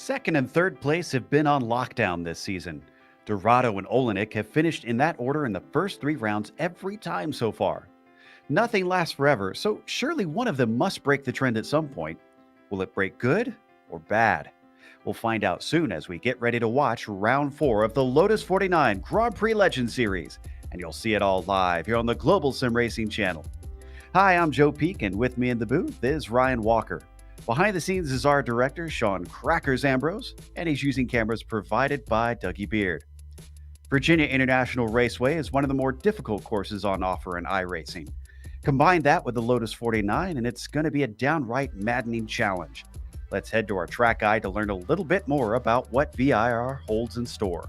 Second and third place have been on lockdown this season. Dorado and Olenek have finished in that order in the first 3 rounds every time so far. Nothing lasts forever, so surely one of them must break the trend at some point. Will it break good or bad? We'll find out soon as we get ready to watch round 4 of the Lotus 49 Grand Prix Legend Series, and you'll see it all live here on the Global Sim Racing channel. Hi, I'm Joe Peak, and with me in the booth is Ryan Walker. Behind the scenes is our director, Sean Crackers Ambrose, and he's using cameras provided by Dougie Beard. Virginia International Raceway is one of the more difficult courses on offer in iRacing. Combine that with the Lotus 49, and it's going to be a downright maddening challenge. Let's head to our track guide to learn a little bit more about what VIR holds in store.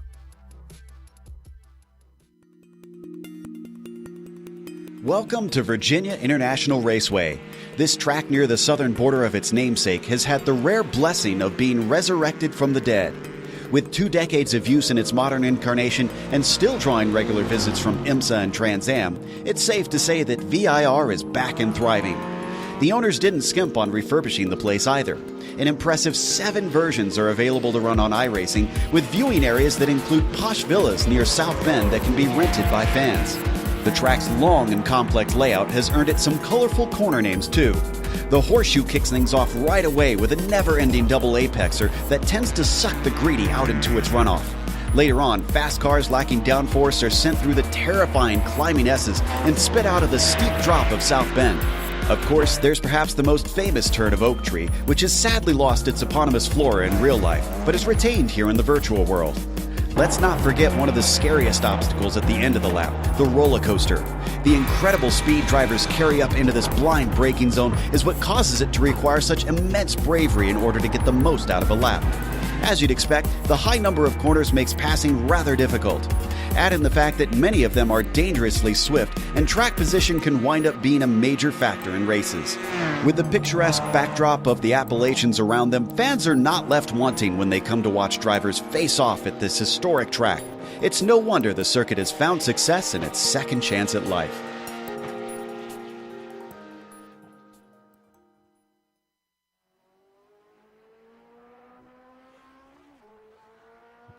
Welcome to Virginia International Raceway. This track near the southern border of its namesake has had the rare blessing of being resurrected from the dead. With 2 decades of use in its modern incarnation and still drawing regular visits from IMSA and Trans Am, it's safe to say that VIR is back and thriving. The owners didn't skimp on refurbishing the place either. An impressive 7 versions are available to run on iRacing, with viewing areas that include posh villas near South Bend that can be rented by fans. The track's long and complex layout has earned it some colorful corner names too. The horseshoe kicks things off right away with a never-ending double apexer that tends to suck the greedy out into its runoff. Later on, fast cars lacking downforce are sent through the terrifying climbing S's and spit out of the steep drop of South Bend. Of course, there's perhaps the most famous turn of Oak Tree, which has sadly lost its eponymous flora in real life, but is retained here in the virtual world. Let's not forget one of the scariest obstacles at the end of the lap, the roller coaster. The incredible speed drivers carry up into this blind braking zone is what causes it to require such immense bravery in order to get the most out of a lap. As you'd expect, the high number of corners makes passing rather difficult. Add in the fact that many of them are dangerously swift, and track position can wind up being a major factor in races. With the picturesque backdrop of the Appalachians around them, fans are not left wanting when they come to watch drivers face off at this historic track. It's no wonder the circuit has found success in its second chance at life.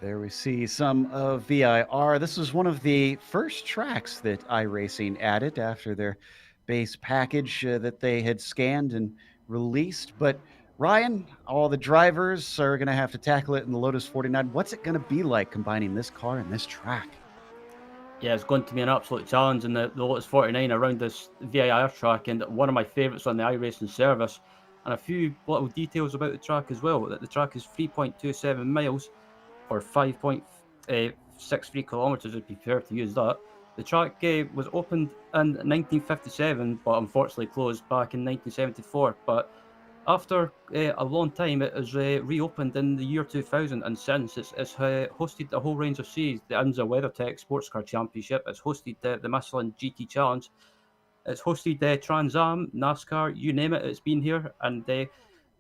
There we see some of VIR. This was one of the first tracks that iRacing added after their base package that they had scanned and released. But Ryan, all the drivers are going to have to tackle it in the Lotus 49. What's it going to be like combining this car and this track? Yeah, it's going to be an absolute challenge in the Lotus 49 around this VIR track, and one of my favourites on the iRacing service. And a few little details about the track as well, that the track is 3.27 miles or 5.63 kilometres if you prefer to use that. The track was opened in 1957, but unfortunately closed back in 1974. But after a long time, it was reopened in the year 2000, and since it's hosted a whole range of series. The IMSA WeatherTech Sports Car Championship. It's hosted the Michelin GT Challenge. It's hosted Trans Am, NASCAR, you name it, it's been here. And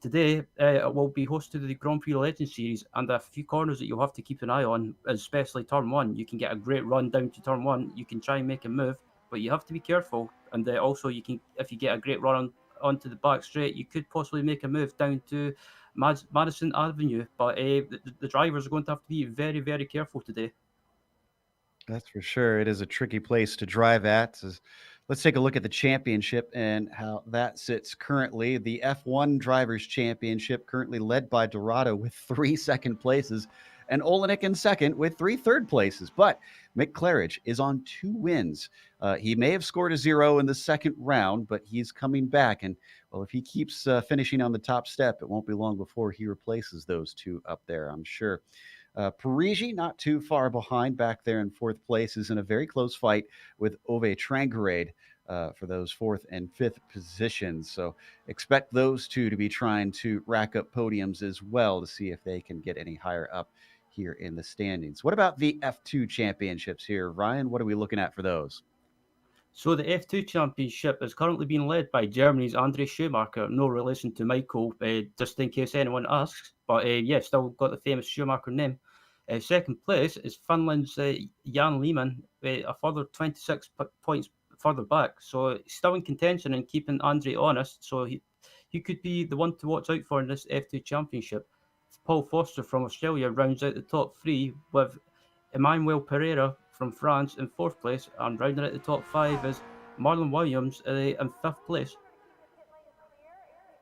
today, it will be hosted the Grand Prix Legend Series, and a few corners that you'll have to keep an eye on, especially Turn 1. You can get a great run down to Turn 1. You can try and make a move, but you have to be careful. And also, you can, if you get a great run onto the back straight, you could possibly make a move down to Madison Avenue. But the drivers are going to have to be very, very careful today. That's for sure. It is a tricky place to drive at. Let's take a look at the championship and how that sits currently. The F1 Drivers' Championship currently led by Dorado with 3 second places and Olenek in second with 3 third places. But Mick Claridge is on 2 wins. He may have scored a 0 in the second round, but he's coming back. And, well, if he keeps finishing on the top step, it won't be long before he replaces those 2 up there, I'm sure. Parigi, not too far behind, back there in 4th place, is in a very close fight with Ove Trangarade for those 4th and 5th positions. So expect those 2 to be trying to rack up podiums as well to see if they can get any higher up here in the standings. What about the F2 championships here, Ryan? What are we looking at for those? So the F2 Championship is currently being led by Germany's Andre Schumacher, no relation to Michael, just in case anyone asks. But yeah, still got the famous Schumacher name. Second place is Finland's Jan Lehmann, a further 26 points further back. So still in contention and keeping Andre honest. So he could be the one to watch out for in this F2 Championship. Paul Foster from Australia rounds out the top 3 with Emmanuel Pereira from France in 4th place, and rounding out the top 5 is Marlon Williams in 5th place.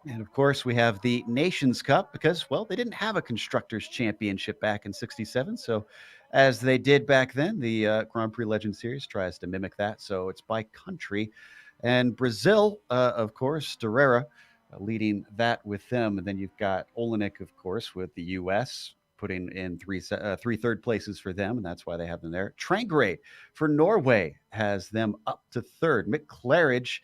And of course, we have the Nations Cup because, well, they didn't have a Constructors' Championship back in '67. So, as they did back then, the Grand Prix Legend Series tries to mimic that. So, it's by country. And Brazil, of course, Dorera leading that with them. And then you've got Olenek, of course, with the U.S. putting in 3 third places for them, and that's why they have them there. Trangarade for Norway has them up to 3rd. Mick Claridge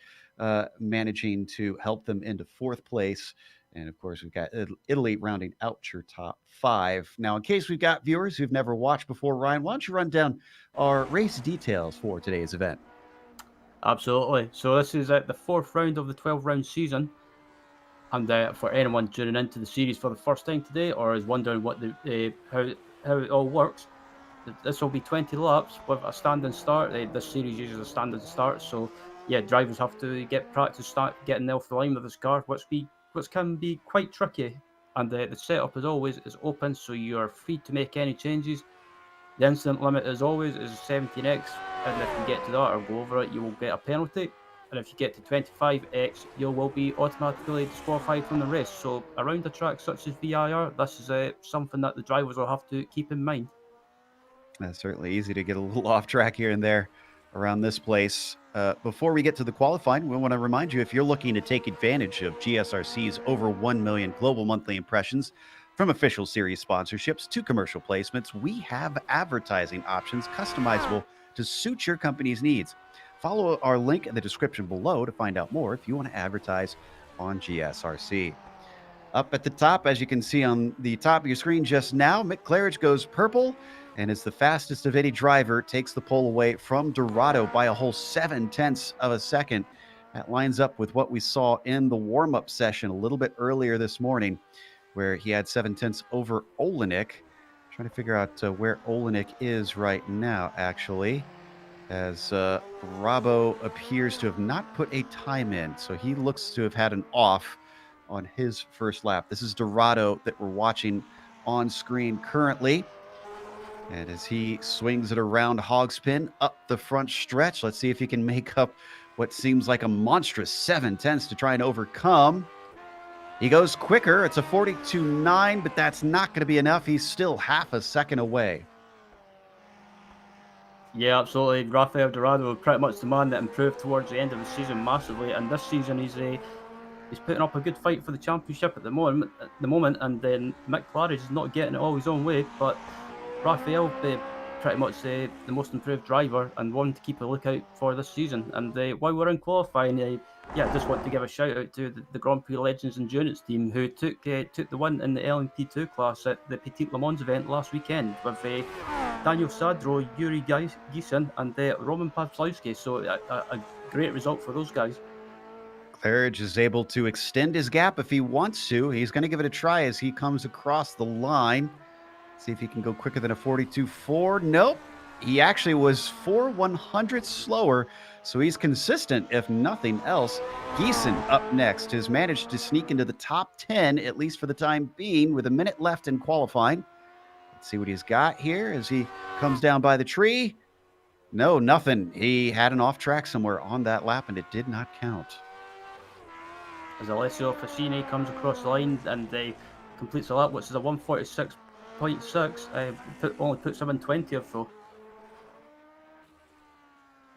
managing to help them into fourth place. And of course, we've got Italy rounding out your top 5. Now, in case we've got viewers who've never watched before, Ryan, why don't you run down our race details for today's event? Absolutely. So this is the 4th round of the 12-round season. And for anyone tuning into the series for the first time today, or is wondering what how it all works, this will be 20 laps with a standing start. This series uses a standing start, so yeah, drivers have to get practice, start getting off the line with this car, which can be quite tricky. And the setup, as always, is open, so you are free to make any changes. The incident limit, as always, is 17x, and if you get to that or go over it, you will get a penalty. And if you get to 25x, you will be automatically disqualified from the race. So around a track such as VIR, this is something that the drivers will have to keep in mind. That's certainly easy to get a little off track here and there around this place. Before we get to the qualifying, we want to remind you, if you're looking to take advantage of GSRC's over 1 million global monthly impressions, from official series sponsorships to commercial placements, we have advertising options customizable to suit your company's needs. Follow our link in the description below to find out more if you want to advertise on GSRC. Up at the top, as you can see on the top of your screen just now, Mick Claridge goes purple and is the fastest of any driver, takes the pole away from Dorado by a whole 0.7 of a second. That lines up with what we saw in the warm-up session a little bit earlier this morning, where he had 0.7 over Olenek. Trying to figure out where Olenek is right now, actually, as Robbo appears to have not put a time in, so he looks to have had an off on his first lap. This is Dorado that we're watching on screen currently. And as he swings it around Hogspin up the front stretch, let's see if he can make up what seems like a monstrous 0.7 to try and overcome. He goes quicker. It's a 42.9, but that's not going to be enough. He's still half a second away. Yeah, absolutely. Rafael Dorado, pretty much the man that improved towards the end of the season massively, and this season he's putting up a good fight for the championship at the moment. And then Mick Claridge is not getting it all his own way, but Rafael, pretty much the most improved driver and one to keep a lookout for this season. And while we're in qualifying, I just want to give a shout out to the Grand Prix Legends Endurance team, who took the win in the LMP2 class at the Petit Le Mans event last weekend with Daniel Sadro, Yuri Giesen, and Roman Pawlowski. So a great result for those guys. Claridge is able to extend his gap if he wants to. He's going to give it a try as he comes across the line. See if he can go quicker than a 42.4. Nope. He actually was 4/100 slower, so he's consistent, if nothing else. Giesen up next has managed to sneak into the top 10, at least for the time being, with a minute left in qualifying. Let's see what he's got here as he comes down by the tree. No, nothing. He had an off track somewhere on that lap, and it did not count. As Alessio Fassini comes across the line and completes the lap, which is a 146.6, only puts him in 20th though.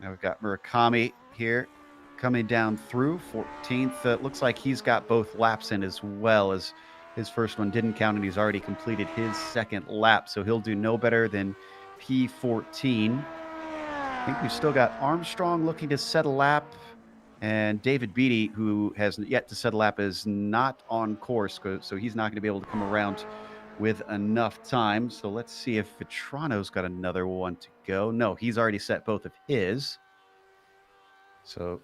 Now we've got Murakami here coming down through 14th. Looks like he's got both laps in as well, as his first one didn't count and he's already completed his second lap, so he'll do no better than P14. I think we've still got Armstrong looking to set a lap, and David Beatty, who has yet to set a lap, is not on course, so he's not going to be able to come around with enough time. So let's see if Vitrano's got another one to go. No, he's already set both of his. So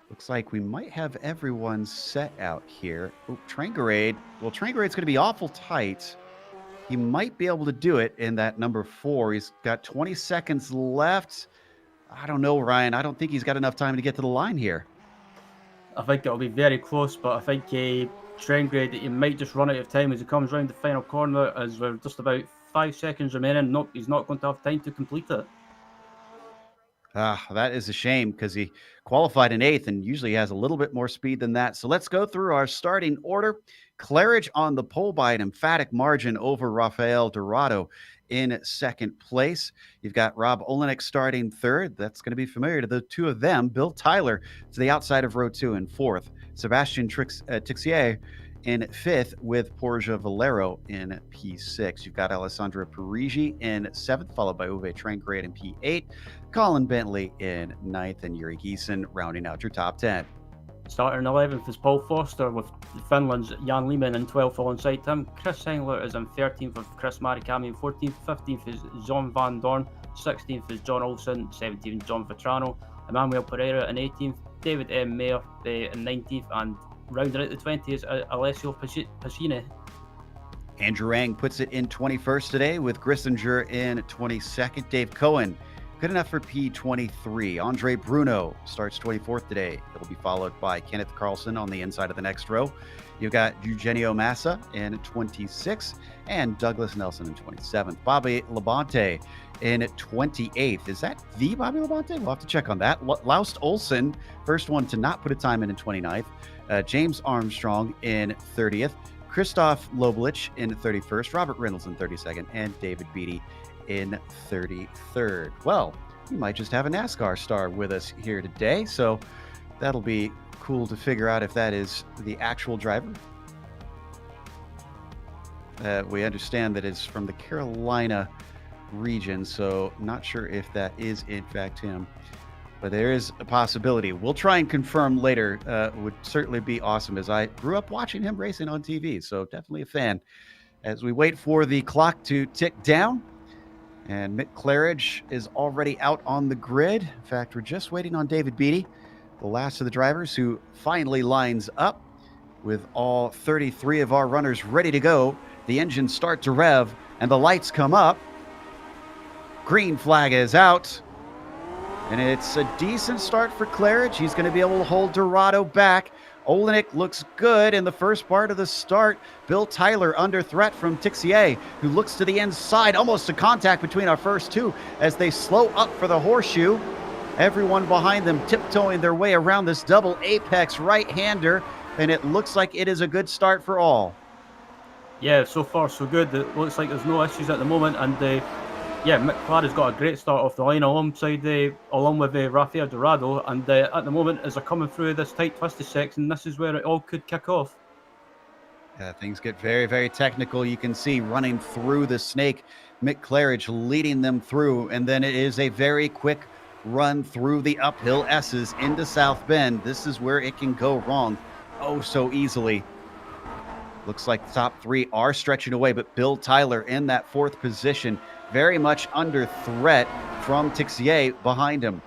looks like we might have everyone set out here. Oh, Trangarade. Well, Trangarade's going to be awful tight. He might be able to do it in that number 4. He's got 20 seconds left. I don't know, Ryan. I don't think he's got enough time to get to the line here. I think it'll be very close, but I think Trangrade, he might just run out of time as he comes round the final corner, as we're just about 5 seconds remaining. Nope, he's not going to have time to complete it. That is a shame, because he qualified in 8th and usually has a little bit more speed than that. So let's go through our starting order. Claridge on the pole by an emphatic margin over Rafael Dorado in second place. You've got Rob Olenek starting third. That's going to be familiar to the two of them. Bill Tyler to the outside of row 2 in fourth. Sebastian Tixier in fifth, with Porja Valero in P6. You've got Alessandro Parigi in 7th, followed by Uwe Trangrade in P8, Colin Bentley in 9th, and Yuri Giesen rounding out your top 10. Starting 11th is Paul Foster with Finland's Jan Lehmann in 12th alongside him. Chris Hengler is in 13th with Chris Marikami in 14th. 15th is Jean Van Dorn. 16th is John Olsen. 17th John Vetrano. Emmanuel Pereira in 18th. David M. Mayer in 19th. And rounding out the 20 is Alessio Pacini. Andrew Ang puts it in 21st today with Grissinger in 22nd. Dave Cohen, good enough for P23. Andre Bruno starts 24th today. He'll be followed by Kenneth Carlson on the inside of the next row. You've got Eugenio Massa in 26th and Douglas Nelson in 27th. Bobby Labonte in 28th. Is that the Bobby Labonte? We'll have to check on that. Laust Olsen, first one to not put a time in 29th. James Armstrong in 30th. Christoph Lobelich in 31st. Robert Reynolds in 32nd. And David Beatty in 33rd. Well, we might just have a NASCAR star with us here today, so that'll be cool to figure out if that is the actual driver. We understand that it's from the Carolina region, so not sure if that is in fact him, but there is a possibility. We'll try and confirm later. Would certainly be awesome, as I grew up watching him racing on TV, so definitely a fan. As we wait for the clock to tick down, and Mick Claridge is already out on the grid. In fact, we're just waiting on David Beatty, the last of the drivers, who finally lines up with all 33 of our runners ready to go. The engines start to rev and the lights come up. Green flag is out. And it's a decent start for Claridge. He's going to be able to hold Dorado back. Olenek looks good in the first part of the start. Bill Tyler under threat from Tixier, who looks to the inside, almost a contact between our first two as they slow up for the horseshoe. Everyone behind them tiptoeing their way around this double apex right-hander, and it looks like it is a good start for all. Yeah, so far so good. It looks like there's no issues at the moment, and yeah, Mick Claridge got a great start off the line alongside, along with Rafael Dorado, and at the moment, as they're coming through this tight twisted section, this is where it all could kick off. Yeah, things get very, very technical. You can see running through the snake, Mick Claridge leading them through, and then it is a very quick run through the uphill S's into South Bend. This is where it can go wrong oh so easily. Looks like the top three are stretching away, but Bill Tyler in that fourth position, very much under threat from Tixier behind him.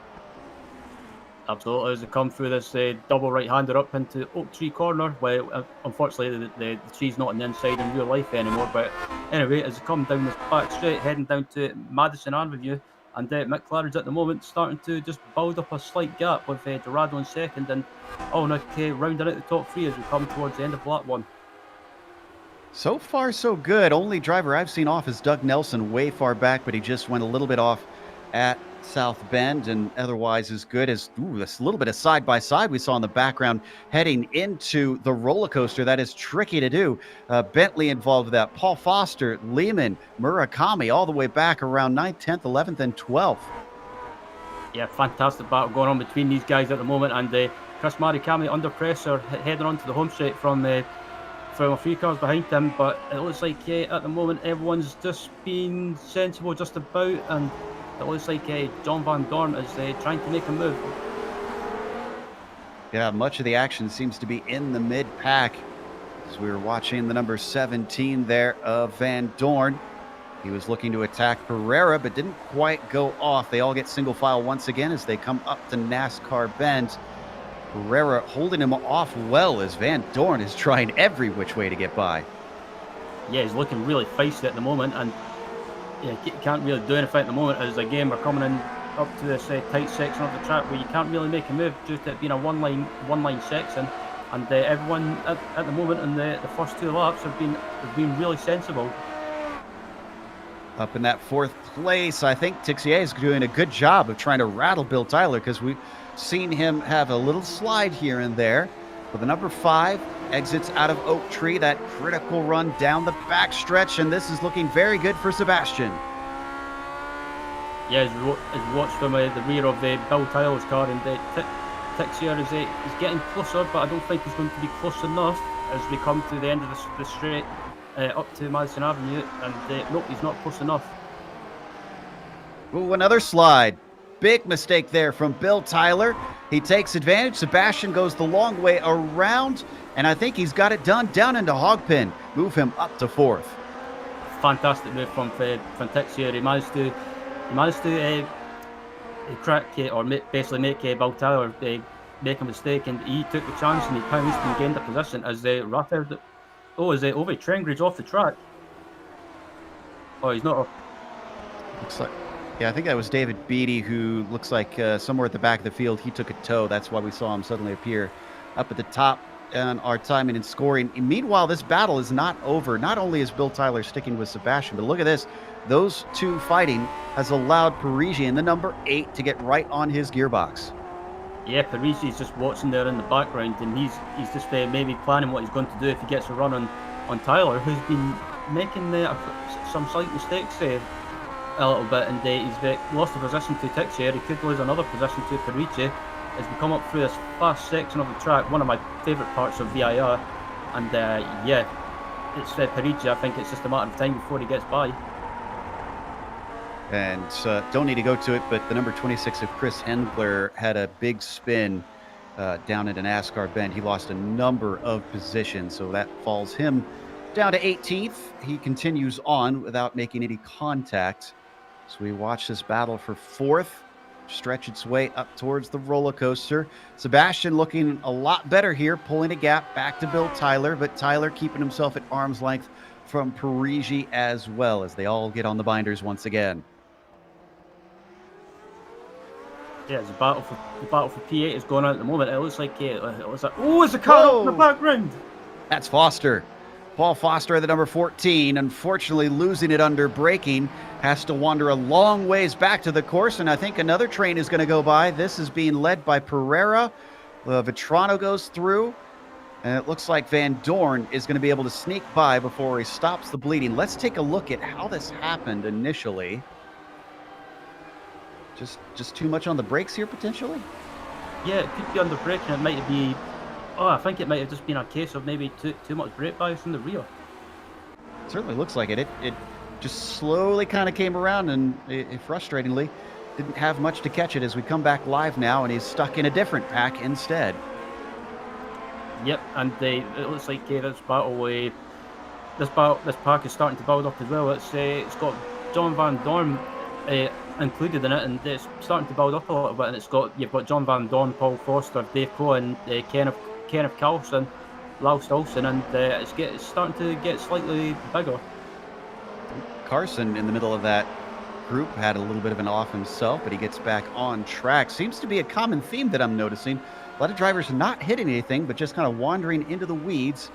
Absolutely, as they come through this double right-hander up into Oak Tree Corner. Well, unfortunately, the tree's not on the inside in real life anymore. But anyway, as they come down this back straight, heading down to Madison Avenue, and Mick Claridge at the moment starting to just build up a slight gap with Dorado in second, and Olenek rounding out the top three as we come towards the end of lap one. So far, so good. Only driver I've seen off is Doug Nelson, way far back, but he just went a little bit off at South Bend, and otherwise as good as this little bit of side-by-side we saw in the background heading into the roller coaster. That is tricky to do. Bentley involved with that. Paul Foster, Lehman, Murakami, all the way back around 9th, 10th, 11th, and 12th. Yeah, fantastic battle going on between these guys at the moment, and Chris Marikami under pressure, heading onto the home straight from a few cars behind him, but it looks like at the moment everyone's just being sensible just about, and it looks like John Van Dorn is trying to make a move. Yeah, much of the action seems to be in the mid-pack as we were watching the number 17 there of Van Dorn. He was looking to attack Pereira, but didn't quite go off. They all get single file once again as they come up to NASCAR Bend. Pereira holding him off well as Van Dorn is trying every which way to get by. Yeah, he's looking really feisty at the moment, and yeah, can't really do anything at the moment as again we're coming in up to this tight section of the track where you can't really make a move due to it being a one line section, and everyone at the moment in the first two laps have been really sensible. Up in that fourth place, I think Tixier is doing a good job of trying to rattle Bill Tyler, because we've seen him have a little slide here and there. But the number 5 exits out of Oak Tree, that critical run down the backstretch, and this is looking very good for Sebastian. Yeah, as we watch from the rear of Bill Tyler's car, and Tixier is getting closer, but I don't think he's going to be close enough as we come to the end of the straight up to Madison Avenue, and nope, he's not close enough. Ooh, another slide. big mistake there from Bill Tyler. He takes advantage. Sebastian goes the long way around, and I think he's got it done down into Hogpin. Move him up to 4th. Fantastic move from Tix here. He managed to crack or basically make Bill Tyler make a mistake, and he took the chance and he pounced and gained a position as they rattled. Oh, is it Ovi Trengridge off the track? Oh, he's not. Looks like, yeah, I think that was David Beatty, who looks like somewhere at the back of the field, he took a tow. That's why we saw him suddenly appear up at the top on our timing and scoring. And meanwhile, this battle is not over. Not only is Bill Tyler sticking with Sebastian, but look at this. Those two fighting has allowed Parisi in the number 8 to get right on his gearbox. Yeah, Parisi's just watching there in the background, and he's just maybe planning what he's going to do if he gets a run on Tyler, who's been making some slight mistakes a little bit, and he's lost a position to Tix here. He could lose another position to Parisi as we come up through this fast section of the track, one of my favourite parts of VIR, and yeah, it's Parisi. I think it's just a matter of time before he gets by. And don't need to go to it, but the number 26 of Chris Hendler had a big spin down at an NASCAR bend. He lost a number of positions, so that falls him down to 18th. He continues on without making any contact. So we watch this battle for 4th stretch its way up towards the roller coaster. Sebastian looking a lot better here, pulling a gap back to Bill Tyler, but Tyler keeping himself at arm's length from Parisi as well as they all get on the binders once again. Yeah, the battle for P8 is going on at the moment. It looks like oh, it's a car up in the background. That's Foster. Paul Foster at the number 14, unfortunately losing it under braking, has to wander a long ways back to the course, and I think another train is going to go by. This is being led by Pereira. Vetrano goes through, and it looks like Van Dorn is going to be able to sneak by before he stops the bleeding. Let's take a look at how this happened initially. Just too much on the brakes here, potentially? Yeah, it could be under braking. It might be... Oh, I think it might have just been a case of maybe too much brake bias in the rear. It certainly looks like it. It just slowly kind of came around, and it frustratingly didn't have much to catch it as we come back live now, and he's stuck in a different pack instead. Yep, and it looks like this pack is starting to build up as well. It's got John Van Dorn included in it, and it's starting to build up a little bit. And you've got John Van Dorn, Paul Foster, Dave Cohen, Kenneth Carlson, Lars Olsen, and it's starting to get slightly bigger. Carson in the middle of that group had a little bit of an off himself, but he gets back on track. Seems to be a common theme that I'm noticing. A lot of drivers not hitting anything, but just kind of wandering into the weeds.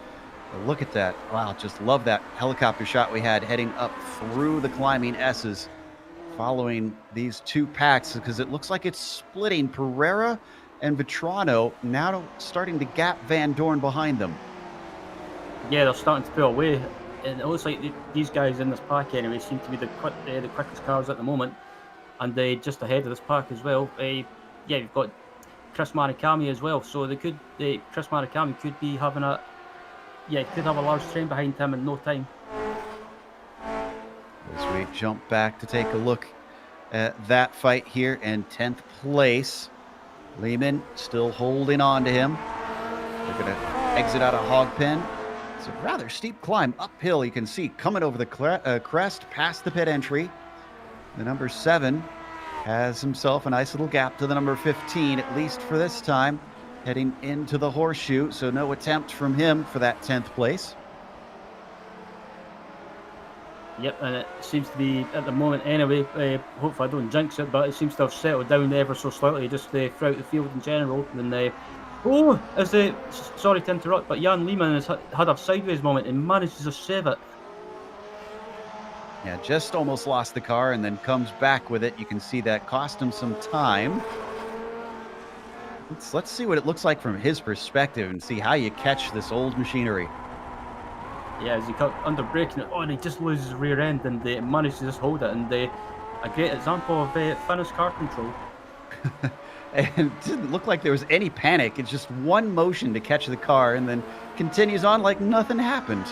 But look at that. Wow, just love that helicopter shot we had heading up through the climbing S's, following these two packs, because it looks like it's splitting. Pereira and Vetrano now starting to gap Van Dorn behind them. Yeah, they're starting to pull away. And it looks like these guys in this pack anyway seem to be the quickest cars at the moment, and they just ahead of this pack as well. Yeah, you've got Chris Marikami as well, so Chris Marikami could be having could have a large train behind him in no time. As we jump back to take a look at that fight here in 10th place, Lehman still holding on to him. They're going to exit out of Hogpen. It's a rather steep climb uphill. You can see coming over the crest past the pit entry. The number 7 has himself a nice little gap to the number 15, at least for this time, heading into the horseshoe. So no attempt from him for that 10th place. Yep, and it seems to be, at the moment anyway, hopefully I don't jinx it, but it seems to have settled down ever so slightly just throughout the field in general. And sorry to interrupt, but Jan Lehman has had a sideways moment and manages to save it. Yeah, just almost lost the car and then comes back with it. You can see that cost him some time. Let's see what it looks like from his perspective and see how you catch this old machinery. Yeah, as he cut under braking, and he just loses his rear end, and they managed to just hold it. And a great example of Finnish car control. And it didn't look like there was any panic. It's just one motion to catch the car and then continues on like nothing happened.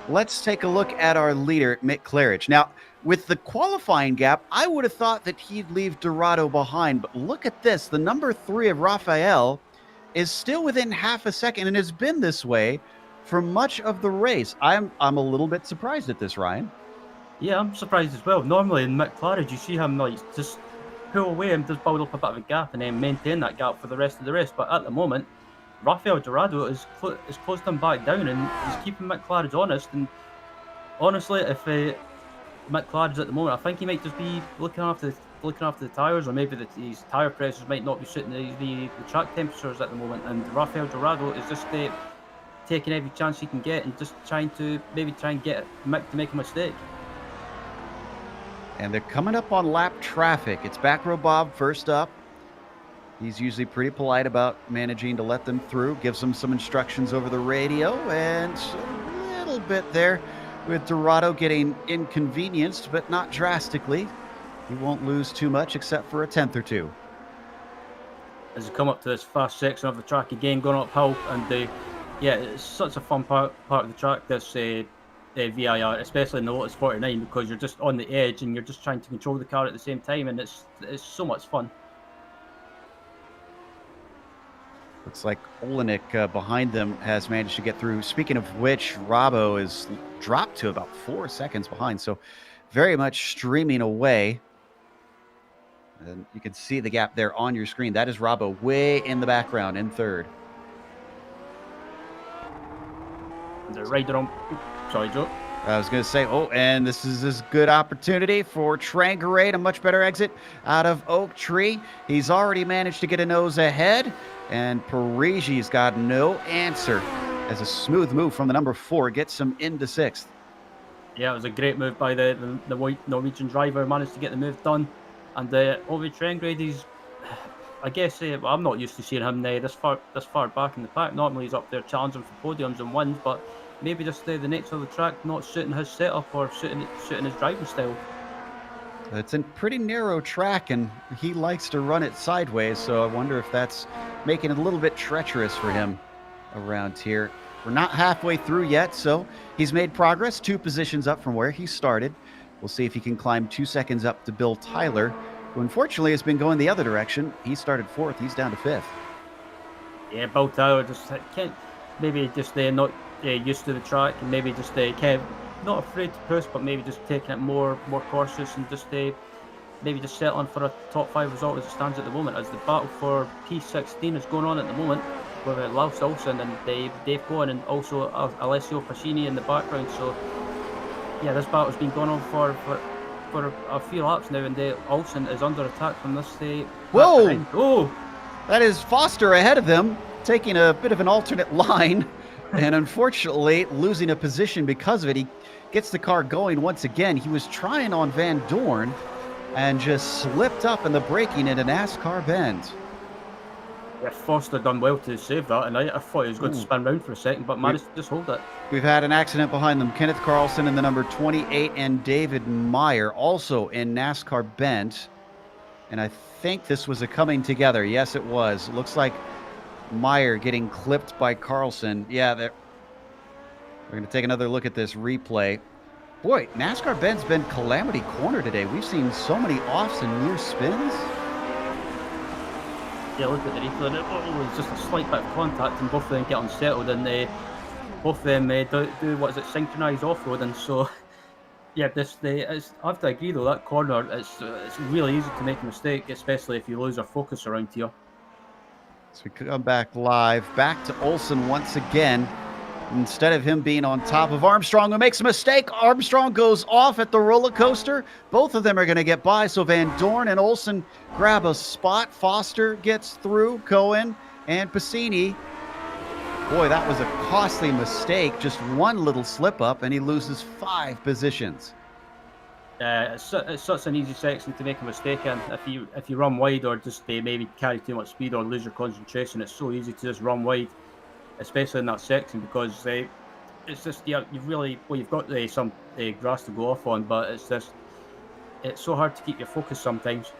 Let's take a look at our leader, Mick Claridge. Now, with the qualifying gap, I would have thought that he'd leave Dorado behind, but look at this. The number 3 of Rafael is still within half a second and has been this way for much of the race. I'm a little bit surprised at this, Ryan. Yeah, I'm surprised as well. Normally in McLaren, you see him like just pull away and just build up a bit of a gap and then maintain that gap for the rest of the race. But at the moment, Rafael Dorado is closed him back down and he's keeping McLaren's honest. And honestly, if McLaren's at the moment, I think he might just be looking after the tyres, or maybe these tyre pressures might not be suiting the track temperatures at the moment. And Rafael Dorado is just taking every chance he can get and just trying to get Mick to make a mistake. And they're coming up on lap traffic. It's back row Bob first up. He's usually pretty polite about managing to let them through, gives them some instructions over the radio, and a little bit there with Dorado getting inconvenienced, but not drastically. He won't lose too much except for a tenth or two. As we come up to this fast section of the track again, going uphill, and yeah, it's such a fun part of the track, this VIR, especially in the Lotus 49, because you're just on the edge and you're just trying to control the car at the same time, and it's so much fun. Looks like Olenek behind them has managed to get through. Speaking of which, Rabo is dropped to about 4 seconds behind, so very much streaming away. And you can see the gap there on your screen. That is Rabo way in the background in third. And they're right on. Sorry, Joe. I was going to say, and this is a good opportunity for Trangarade, a much better exit out of Oak Tree. He's already managed to get a nose ahead, and Parisi's got no answer as a smooth move from the number 4 gets him into 6th. Yeah, it was a great move by the white Norwegian driver, managed to get the move done. And Ovi Trangarade, he's, I guess, I'm not used to seeing him this far back in the pack. Normally he's up there challenging for podiums and wins, but maybe just the nature of the track not suiting his setup or suiting his driving style. It's a pretty narrow track, and he likes to run it sideways, so I wonder if that's making it a little bit treacherous for him around here. We're not halfway through yet, so he's made progress, 2 positions up from where he started. We'll see if he can climb 2 seconds up to Bill Tyler, who unfortunately has been going the other direction. He started 4th, he's down to 5th. Yeah, Bill Tyler just can't, maybe just not used to the track, and maybe just not afraid to push, but maybe just taking it more cautious, and just maybe just settling for a top 5 result as it stands at the moment, as the battle for P16 is going on at the moment with Laus Olsen and Dave Cohen, and also Alessio Pasini in the background. So yeah, this battle's been going on for a few laps now, and Olsen is under attack from this. Whoa! Oh, that is Foster ahead of them, taking a bit of an alternate line, and unfortunately losing a position because of it. He gets the car going once again. He was trying on Van Dorn and just slipped up in the braking in a NASCAR bend. Yeah, Foster done well to save that, and I thought he was going to spin round for a second, but managed to just hold it. We've had an accident behind them. Kenneth Carlson in the number 28 and David Meyer also in NASCAR bent. And I think this was a coming together. Yes, it was. Looks like Meyer getting clipped by Carlson. Yeah, we're going to take another look at this replay. Boy, NASCAR bend's been calamity corner today. We've seen so many offs and near spins. Yeah, look at the replay. It was just a slight bit of contact, and both of them get unsettled, and both of them do what is it, synchronized off-roading. So yeah, I have to agree though, that corner, it's really easy to make a mistake, especially if you lose your focus around here. So we come back live, back to Olsen once again. Instead of him being on top of Armstrong, who makes a mistake, Armstrong goes off at the roller coaster. Both of them are going to get by, so Van Dorn and Olsen grab a spot. Foster gets through, Cohen and Pasini. Boy, that was a costly mistake. Just one little slip up, and he loses 5 positions. It's such an easy section to make a mistake in. If you run wide, or just maybe carry too much speed or lose your concentration, it's so easy to just run wide, especially in that section, because it's just, yeah, you've got some grass to go off on, but it's so hard to keep your focus sometimes.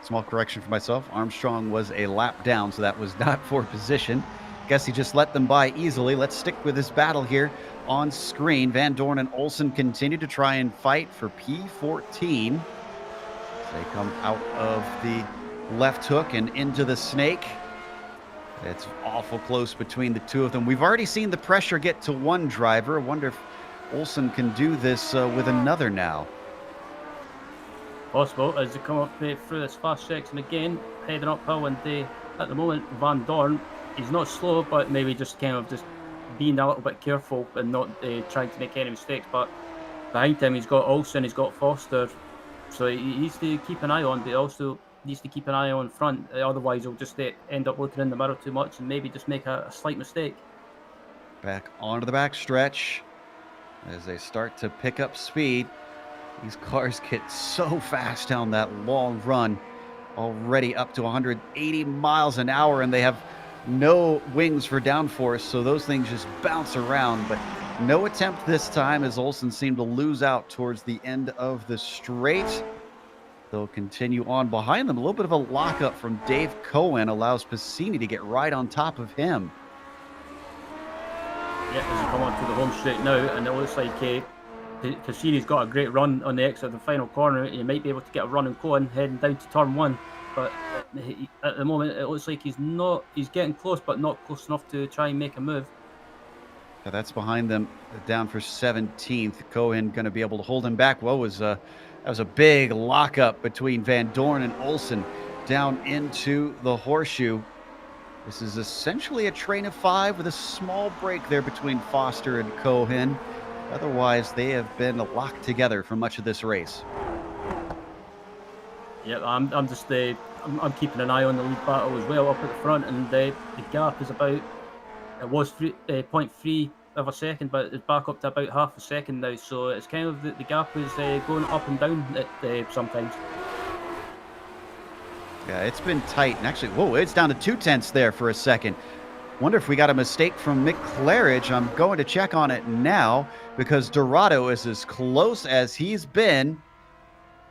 Small correction for myself. Armstrong was a lap down, so that was not for position. Guess he just let them by easily. Let's stick with this battle here on screen. Van Dorn and Olsen continue to try and fight for P14. They come out of the left hook and into the snake. It's awful close between the two of them. We've already seen the pressure get to one driver. I wonder if Olsen can do this with another now. Possible as they come up through this fast section again, heading uphill, and at the moment Van Dorn, he's not slow, but maybe just kind of just being a little bit careful and not trying to make any mistakes. But behind him, he's got Olsen, he's got Foster, so he needs to keep an eye on, but also needs to keep an eye on front. Otherwise, he'll just end up looking in the mirror too much and maybe just make a slight mistake. Back onto the back stretch as they start to pick up speed. These cars get so fast down that long run, already up to 180 miles an hour, and they have no wings for downforce, so those things just bounce around. But no attempt this time as Olsen seemed to lose out towards the end of the straight. They'll continue on behind them. A little bit of a lockup from Dave Cohen allows Piscini to get right on top of him. Yeah, as you come onto the home straight now, and it looks like Cassini's got a great run on the exit of the final corner. He might be able to get a run on Cohen heading down to turn one, but at the moment it looks like he's getting close, but not close enough to try and make a move. Yeah, that's behind them, down for 17th. Cohen going to be able to hold him back. That was a big lockup between Van Dorn and Olsen down into the horseshoe. This is essentially a train of five with a small break there between Foster and Cohen. Otherwise, they have been locked together for much of this race. Yeah, I'm keeping an eye on the lead battle as well up at the front, and the gap is about, it was 0.3 of a second, but it's back up to about half a second now. So it's kind of the gap is going up and down sometimes. Yeah, it's been tight, and actually, whoa, it's down to 0.2 there for a second. Wonder if we got a mistake from Mick Claridge. I'm going to check on it now because Dorado is as close as he's been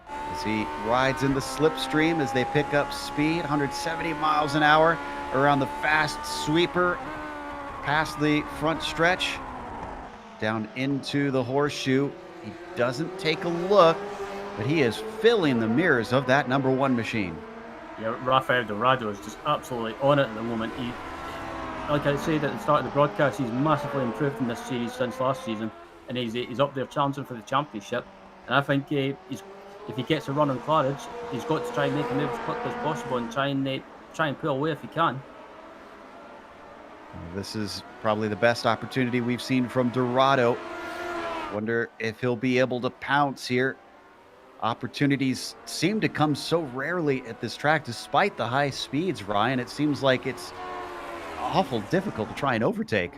as he rides in the slipstream as they pick up speed, 170 miles an hour around the fast sweeper, past the front stretch, down into the horseshoe. He doesn't take a look, but he is filling the mirrors of that number one machine. Yeah, Rafael Dorado is just absolutely on it at the moment. Like I said at the start of the broadcast, he's massively improved in this series since last season, and he's up there challenging for the championship. And I think if he gets a run on Claridge, he's got to try and make a move as quickly as possible and try and pull away if he can. This is probably the best opportunity we've seen from Dorado. Wonder if he'll be able to pounce here. Opportunities seem to come so rarely at this track, despite the high speeds, Ryan. It seems like it's awful difficult to try and overtake.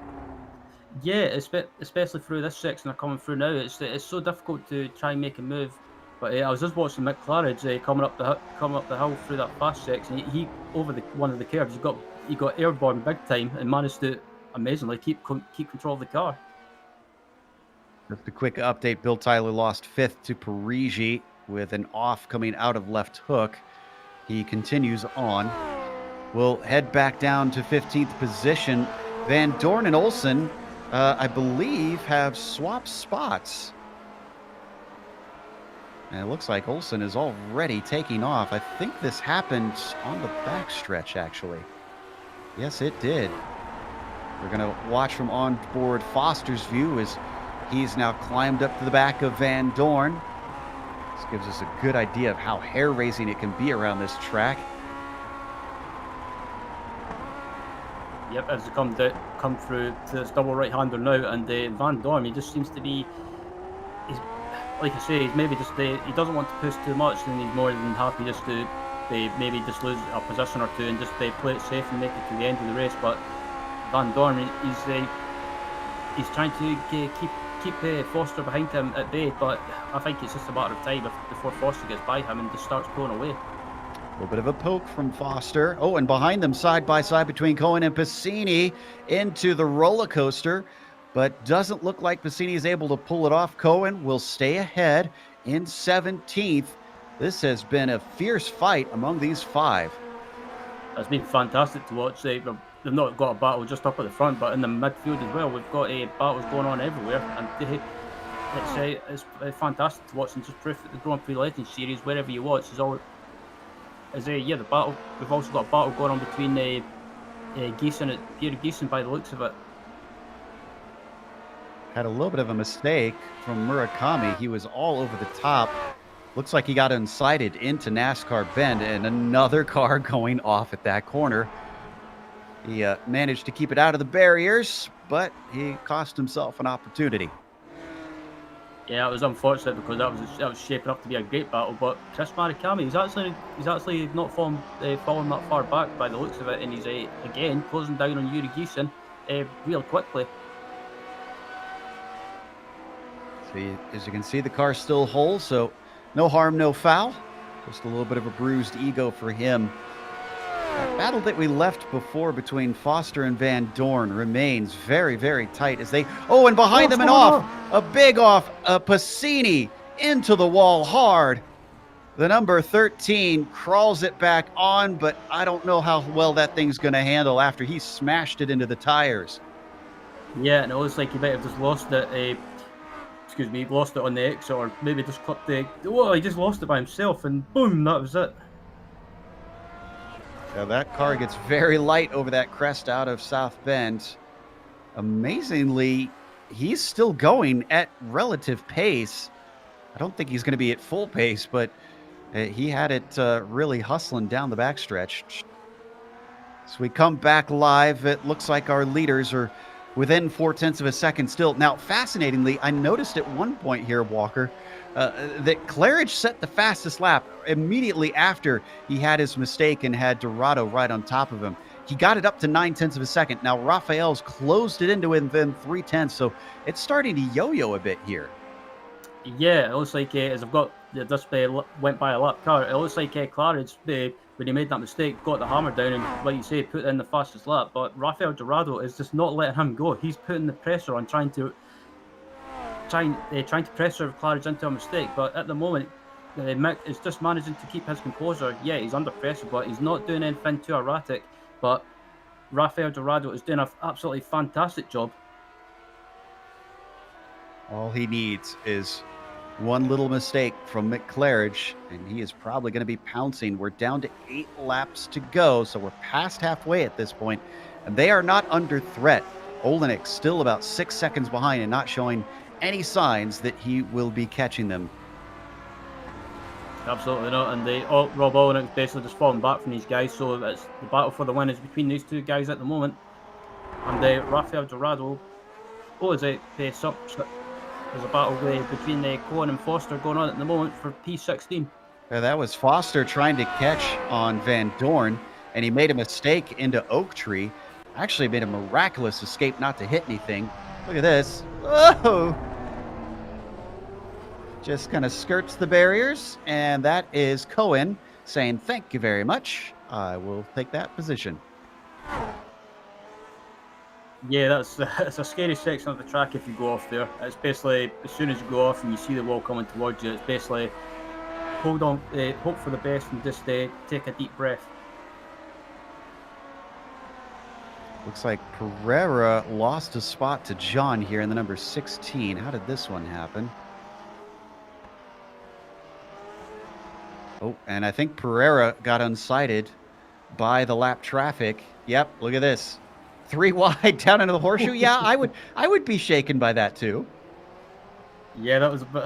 Yeah, especially through this section they're coming through now. It's so difficult to try and make a move. But I was just watching Mick Claridge coming up the hill through that fast section. He over one of the curves, he got airborne big time and managed to amazingly keep control of the car. Just a quick update: Bill Tyler lost 5th to Parigi with an off coming out of left hook. He continues on. We'll head back down to 15th position. Van Dorn and Olsen, I believe, have swapped spots. And it looks like Olsen is already taking off. I think this happened on the backstretch, actually. Yes, it did. We're going to watch from onboard Foster's view as he's now climbed up to the back of Van Dorn. This gives us a good idea of how hair-raising it can be around this track. Yep, as they come through to this double right-hander now, and Van Dorn, he just seems to be, like I say, he's maybe just he doesn't want to push too much, and he's more than happy just to maybe just lose a position or two and just play it safe and make it to the end of the race. But Van Dorn, he's trying to keep Foster behind him at bay, but I think it's just a matter of time before Foster gets by him and just starts pulling away. A little bit of a poke from Foster. Oh, and behind them, side by side between Cohen and Piscini into the roller coaster, but doesn't look like Piscini is able to pull it off. Cohen will stay ahead in 17th. This has been a fierce fight among these five. It's been fantastic to watch. The they've not got a battle just up at the front, but in the midfield as well, we've got battles going on everywhere, and it's fantastic to watch, and just proof that the Grand Prix Legends series, wherever you watch, the battle. We've also got a battle going on between Pierre Gieson by the looks of it. Had a little bit of a mistake from Murakami. He was all over the top. Looks like he got unsighted into NASCAR bend, and another car going off at that corner. He managed to keep it out of the barriers, but he cost himself an opportunity. Yeah, it was unfortunate because that was shaping up to be a great battle. But Chris Murakami, he's actually not fallen that far back by the looks of it, and he's again closing down on Yuri Gieson real quickly. So as you can see, the car still whole, so no harm, no foul. Just a little bit of a bruised ego for him. That battle that we left before between Foster and Van Dorn remains very, very tight as they... Oh, and behind them and off! A big off! Passini into the wall hard. The number 13 crawls it back on, but I don't know how well that thing's going to handle after he smashed it into the tires. Yeah, and it looks like he might have just lost it. Lost it on the exit, or maybe just clipped the... Oh, he just lost it by himself, and boom, that was it. So that car gets very light over that crest out of South Bend. Amazingly, he's still going at relative pace. I don't think he's going to be at full pace, but he had it really hustling down the backstretch. So we come back live. It looks like our leaders are within 0.4 of a second still. Now, fascinatingly, I noticed at one point here, Walker, that Claridge set the fastest lap immediately after he had his mistake and had Dorado right on top of him. He got it up to 0.9 of a second. Now, Raphael's closed it into within 0.3, so it's starting to yo-yo a bit here. Yeah, it looks like as I've got this went by a lap car, it looks like Claridge, when he made that mistake, got the hammer down and, like you say, put in the fastest lap. But Rafael Dorado is just not letting him go. He's putting the pressure on, trying to pressure Claridge into a mistake. But at the moment, Mick is just managing to keep his composure. Yeah, he's under pressure, but he's not doing anything too erratic. But Rafael Dorado is doing an absolutely fantastic job. All he needs is one little mistake from Mick Claridge, and he is probably going to be pouncing. We're down to 8 laps to go, so we're past halfway at this point, and they are not under threat. Olenek still about 6 seconds behind and not showing any signs that he will be catching them. Absolutely not, and Rob Olenek basically just falling back from these guys, so it's the battle for the win is between these two guys at the moment. And Rafael Dorado, is a pace up. There's a battle between Colin and Foster going on at the moment for P16. That was Foster trying to catch on Van Dorn, and he made a mistake into Oak Tree. Actually made a miraculous escape not to hit anything. Look at this. Oh! Just kind of skirts the barriers, and that is Cohen saying, "Thank you very much. I will take that position." Yeah, it's a scary section of the track if you go off there. It's basically, as soon as you go off and you see the wall coming towards you, it's basically hold on, hope for the best and just take a deep breath. Looks like Pereira lost a spot to John here in the number 16. How did this one happen? Oh, and I think Pereira got unsighted by the lap traffic. Yep, look at this. 3 wide down into the horseshoe. Yeah, I would be shaken by that too. Yeah, that was a bit...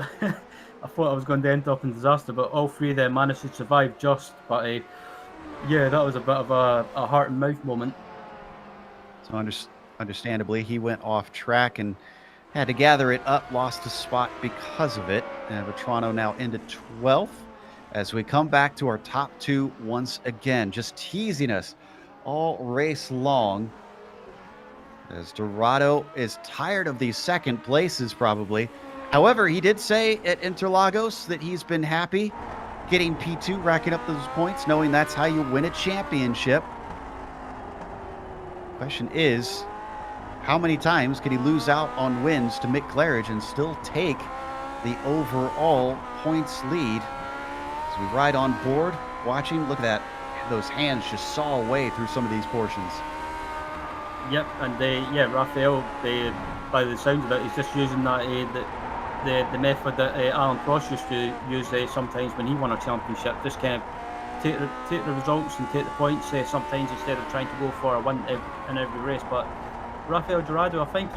I thought I was going to end up in disaster, but all 3 of them managed to survive just. But yeah, that was a bit of a heart and mouth moment. So understandably, he went off track and had to gather it up, lost a spot because of it. And Vetrano now into 12th as we come back to our top 2 once again, just teasing us all race long. As Dorado is tired of these second places, probably. However, he did say at Interlagos that he's been happy getting P2, racking up those points, knowing that's how you win a championship. Question is, how many times can he lose out on wins to Mick Claridge and still take the overall points lead? As we ride on board, watching, look at that. Those hands just saw away through some of these portions. Yep, and yeah, Raphael, by the sound of it, he's just using that the method that Alan Prost used to use sometimes when he won a championship. Just kind of take the results and take the points sometimes instead of trying to go for a win in every race. But Rafael Dorado, I think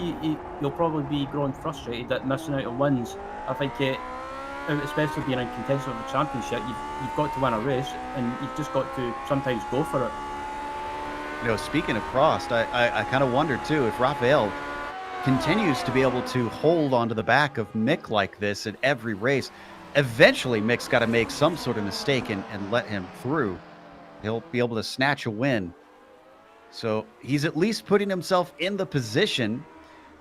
he'll probably be growing frustrated at missing out on wins. I think especially being in contention of the championship, you've got to win a race, and you've just got to sometimes go for it. You know, speaking of Prost, I kind of wonder too if Raphael continues to be able to hold onto the back of Mick like this in every race. Eventually, Mick's got to make some sort of mistake and let him through. He'll be able to snatch a win. So he's at least putting himself in the position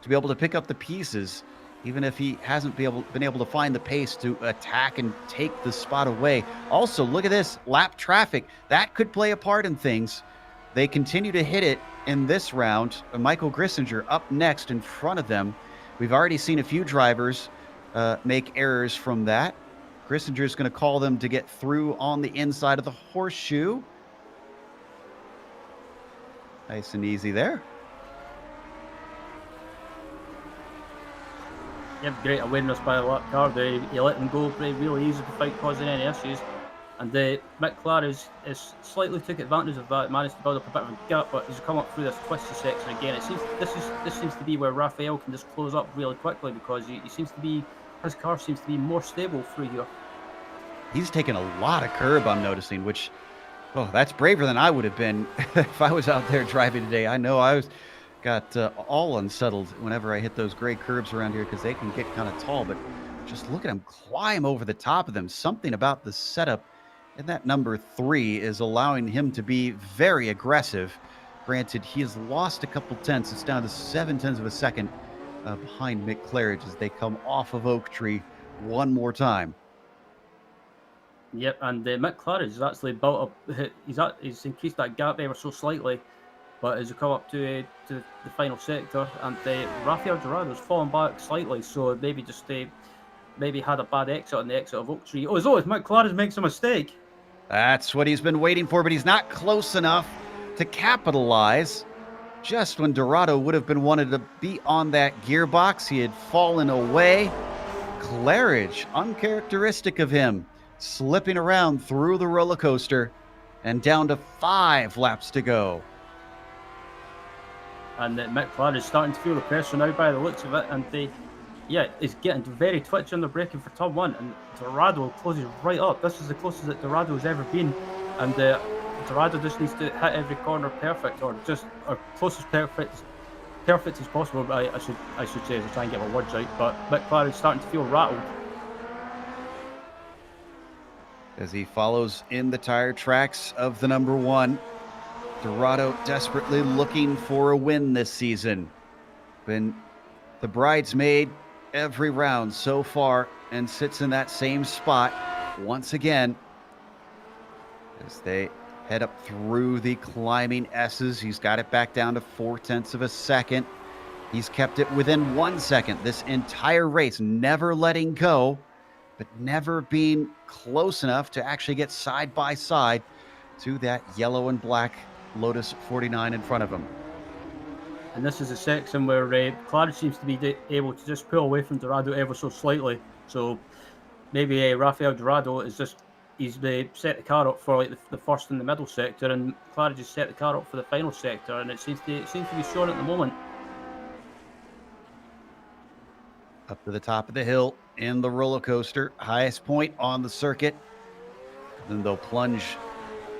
to be able to pick up the pieces, even if he hasn't been able to find the pace to attack and take the spot away. Also, look at this lap traffic. That could play a part in things. They continue to hit it in this round. Michael Grissinger up next in front of them. We've already seen a few drivers make errors from that. Grissinger is going to call them to get through on the inside of the horseshoe. Nice and easy there. Yep, great awareness by the lap car there. He let them go really easy without causing any issues. And Mick Claridge is slightly took advantage of that, managed to build up a bit of a gap, but he's come up through this twisty section again. It seems this seems to be where Raphael can just close up really quickly, because his car seems to be more stable through here. He's taken a lot of curb, I'm noticing, which, oh, that's braver than I would have been if I was out there driving today. I know I got all unsettled whenever I hit those gray curbs around here, because they can get kind of tall, but just look at him climb over the top of them. Something about the setup and that number 3 is allowing him to be very aggressive. Granted, he has lost a couple tenths. It's down to 7/10 of a second behind Mick Claridge as they come off of Oak Tree one more time. Yep, and Mick Claridge has actually built up. He's increased that gap ever so slightly, but as you come up to the final sector, and Rafael Dorado's fallen back slightly, so maybe just maybe had a bad exit on the exit of Oak Tree. Oh, as always, Mick Claridge makes a mistake. That's what he's been waiting for, but he's not close enough to capitalize. Just when Dorado would have been wanted to be on that gearbox, he had fallen away. Claridge, uncharacteristic of him, slipping around through the roller coaster and down to 5 laps to go. And Mick Claridge is starting to feel the pressure now by the looks of it, and yeah, he's getting very twitchy on the braking for turn 1, and Dorado closes right up. This is the closest that Dorado has ever been, and Dorado just needs to hit every corner perfect, or closest perfect as possible. But I should say, as I try and get my words out. But Mick Claridge is starting to feel rattled as he follows in the tire tracks of the number 1. Dorado desperately looking for a win this season. Been the bridesmaid every round so far and sits in that same spot once again as they head up through the climbing S's. He's got it back down to 4/10 of a second. He's kept it within 1 second this entire race, never letting go, but never being close enough to actually get side by side to that yellow and black Lotus 49 in front of him. And this is a section where Claridge seems to be able to just pull away from Dorado ever so slightly. So maybe Rafael Dorado he's set the car up for like the first and the middle sector, and Claridge has set the car up for the final sector, and it seems to be showing at the moment. Up to the top of the hill in the roller coaster, highest point on the circuit. Then they'll plunge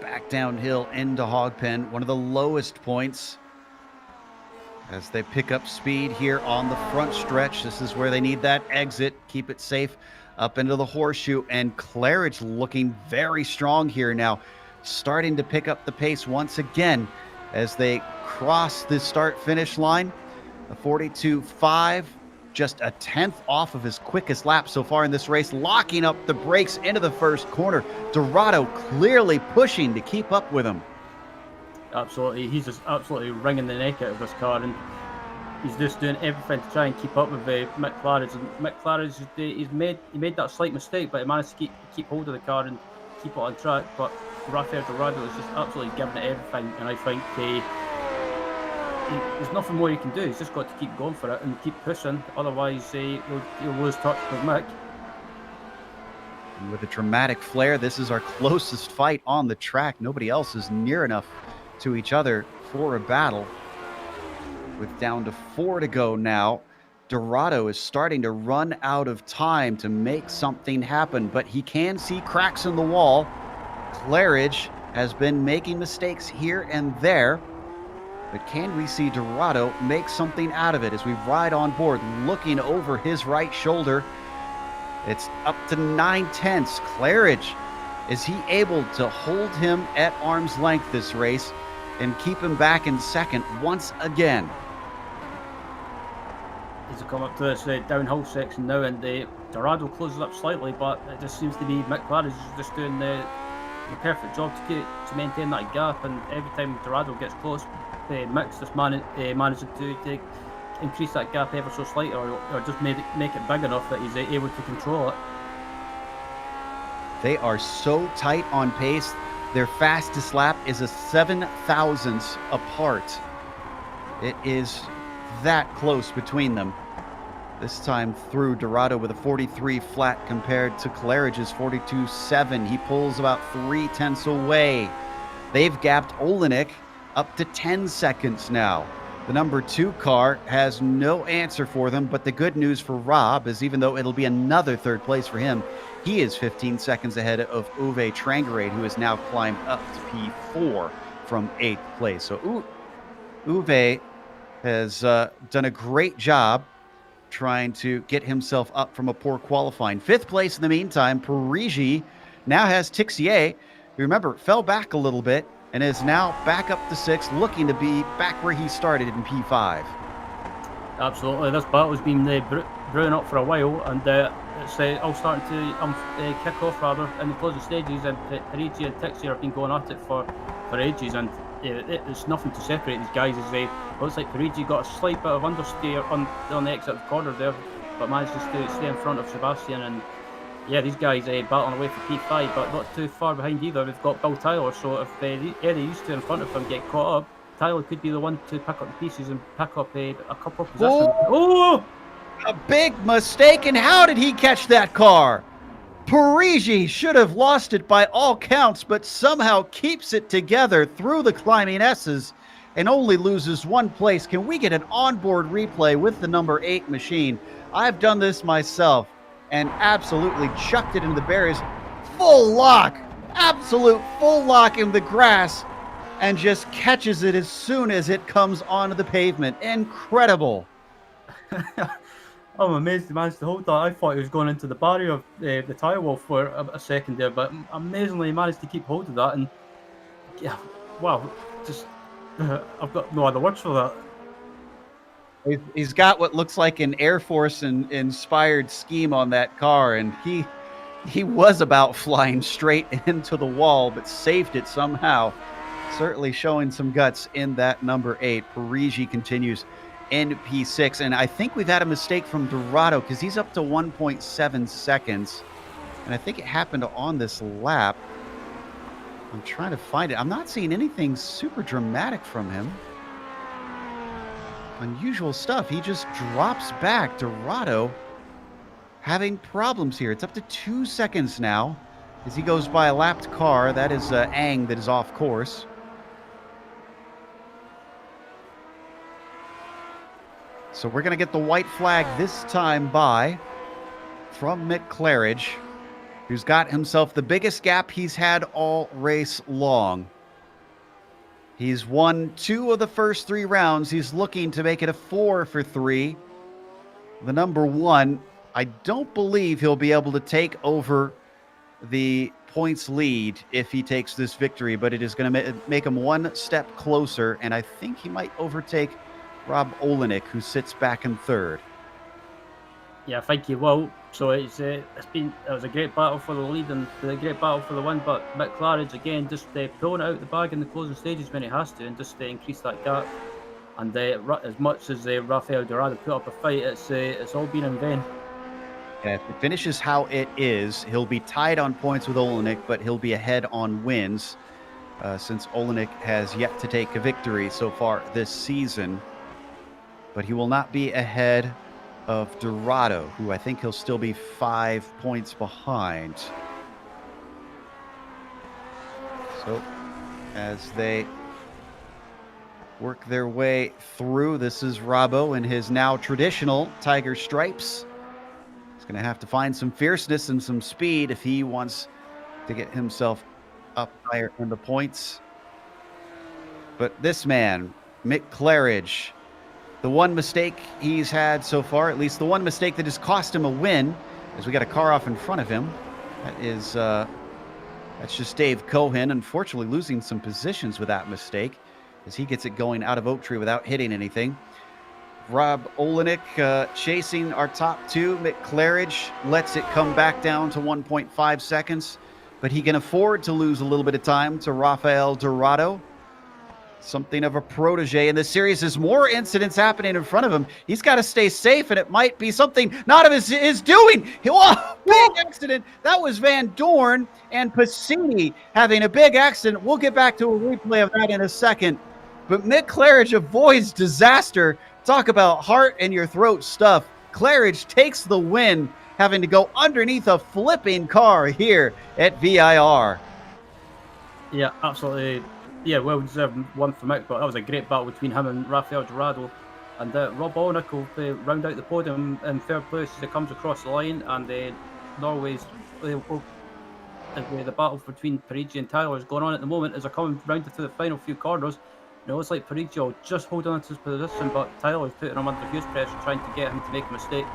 back downhill into Hogpen, one of the lowest points. As they pick up speed here on the front stretch, this is where they need that exit. Keep it safe up into the horseshoe, and Claridge looking very strong here now, starting to pick up the pace once again as they cross the start-finish line. A 42.5, just a 10th off of his quickest lap so far in this race, locking up the brakes into the first corner. Dorado clearly pushing to keep up with him. Absolutely, he's just absolutely wringing the neck out of this car, and he's just doing everything to try and keep up with Mick Claridge. And Mick Claridge, he made that slight mistake, but he managed to keep hold of the car and keep it on track. But Rafael Dorado is just absolutely giving it everything, and I think there's nothing more he can do. He's just got to keep going for it and keep pushing. Otherwise, he'll lose touch with Mick. And with a dramatic flare, this is our closest fight on the track. Nobody else is near enough to each other for a battle. With down to 4 to go now, Dorado is starting to run out of time to make something happen, but he can see cracks in the wall. Claridge has been making mistakes here and there, but can we see Dorado make something out of it as we ride on board, looking over his right shoulder? It's up to 9/10. Claridge, is he able to hold him at arm's length this race and keep him back in second once again? He's come up to this downhill section now, and Dorado closes up slightly, but it just seems to be Mick Claridge just doing the perfect job to maintain that gap. And every time Dorado gets close, Mick's just manages to increase that gap ever so slightly, or just make it big enough that he's able to control it. They are so tight on pace. Their fastest lap is a 7/1000th apart. It is that close between them. This time through, Dorado with a 43 flat compared to Claridge's 42.7. He pulls about 3/10 away. They've gapped Olenek up to 10 seconds now. The number 2 car has no answer for them, but the good news for Rob is even though it'll be another 3rd place for him, he is 15 seconds ahead of Uwe Trangerade, who has now climbed up to P4 from 8th place. So Uwe has done a great job trying to get himself up from a poor qualifying. 5th place in the meantime, Parigi now has Tixier, who, remember, fell back a little bit and is now back up to 6th, looking to be back where he started in P5. Absolutely. This battle's been brewing up for a while, and it's all starting to kick off rather in the closing stages, and Parigi and Tixier have been going at it for ages, and it's nothing to separate these guys. Looks like Parigi got a slight bit of understeer on the exit of the corner there, but manages to stay in front of Sebastian. And yeah, these guys battling away for P5, but not too far behind either. We've got Bill Tyler, so if any of these two in front of him get caught up, Tyler could be the one to pick up the pieces and pick up a couple of positions. Oh! A big mistake, and how did he catch that car? Parigi should have lost it by all counts, but somehow keeps it together through the climbing S's and only loses 1 place. Can we get an onboard replay with the number 8 machine? I've done this myself and absolutely chucked it into the barriers. Full lock, absolute full lock in the grass, and just catches it as soon as it comes onto the pavement. Incredible. I'm amazed he managed to hold that. I thought he was going into the barrier of the tyre wall for a second there, but amazingly he managed to keep hold of that. And yeah, wow, just I've got no other words for that. He's got what looks like an Air Force inspired scheme on that car, and he was about flying straight into the wall, but saved it somehow. Certainly showing some guts in that number 8. Parigi continues in P6, and I think we've had a mistake from Dorado because he's up to 1.7 seconds, and I think it happened on this lap. I'm trying to find it. I'm not seeing anything super dramatic from him. Unusual stuff. He just drops back. Dorado having problems here. It's up to 2 seconds now as he goes by a lapped car. That is Ang that is off course. So we're going to get the white flag this time by from Mick Claridge, who's got himself the biggest gap he's had all race long. He's won 2 of the first 3 rounds. He's looking to make it a 4 for 3. The number 1, I don't believe he'll be able to take over the points lead if he takes this victory, but it is going to make him 1 step closer, and I think he might overtake Rob Olenek, who sits back in 3rd. Yeah, I think he will. So it was a great battle for the lead and a great battle for the win, but Mick Claridge again just pulling it out the bag in the closing stages when he has to, and just increase that gap. And as much as Rafael Dorado put up a fight, it's all been in vain. Yeah, if it finishes how it is, he'll be tied on points with Olenek, but he'll be ahead on wins. since Olenek has yet to take a victory so far this season. But he will not be ahead of Dorado, who I think he'll still be 5 points behind. So as they work their way through, this is Rabo in his now traditional Tiger stripes. He's going to have to find some fierceness and some speed if he wants to get himself up higher in the points. But this man, Mick Claridge, the one mistake he's had so far, at least the one mistake that has cost him a win, as we got a car off in front of him. That is, that's just Dave Cohen, unfortunately losing some positions with that mistake as he gets it going out of Oak Tree without hitting anything. Rob Olenek chasing our top two. Mick Claridge lets it come back down to 1.5 seconds, but he can afford to lose a little bit of time to Rafael Dorado. Something of a protege in this series. There's more incidents happening in front of him. He's got to stay safe, and it might be something not of his doing. Whoa, big accident. That was Van Dorn and Passini having a big accident. We'll get back to a replay of that in a second. But Mick Claridge avoids disaster. Talk about heart in your throat stuff. Claridge takes the win, having to go underneath a flipping car here at VIR. Yeah, absolutely. Yeah, well deserved one for Mick, but that was a great battle between him and Rafael Dorado. And Rob Olenek will round out the podium in third place as it comes across the line. And Norway's the battle between Parigi and Tyler is going on at the moment as they're coming round through the final few corners. It looks like Parigi will just hold on to his position, but Tyler is putting him under huge pressure, trying to get him to make a mistake.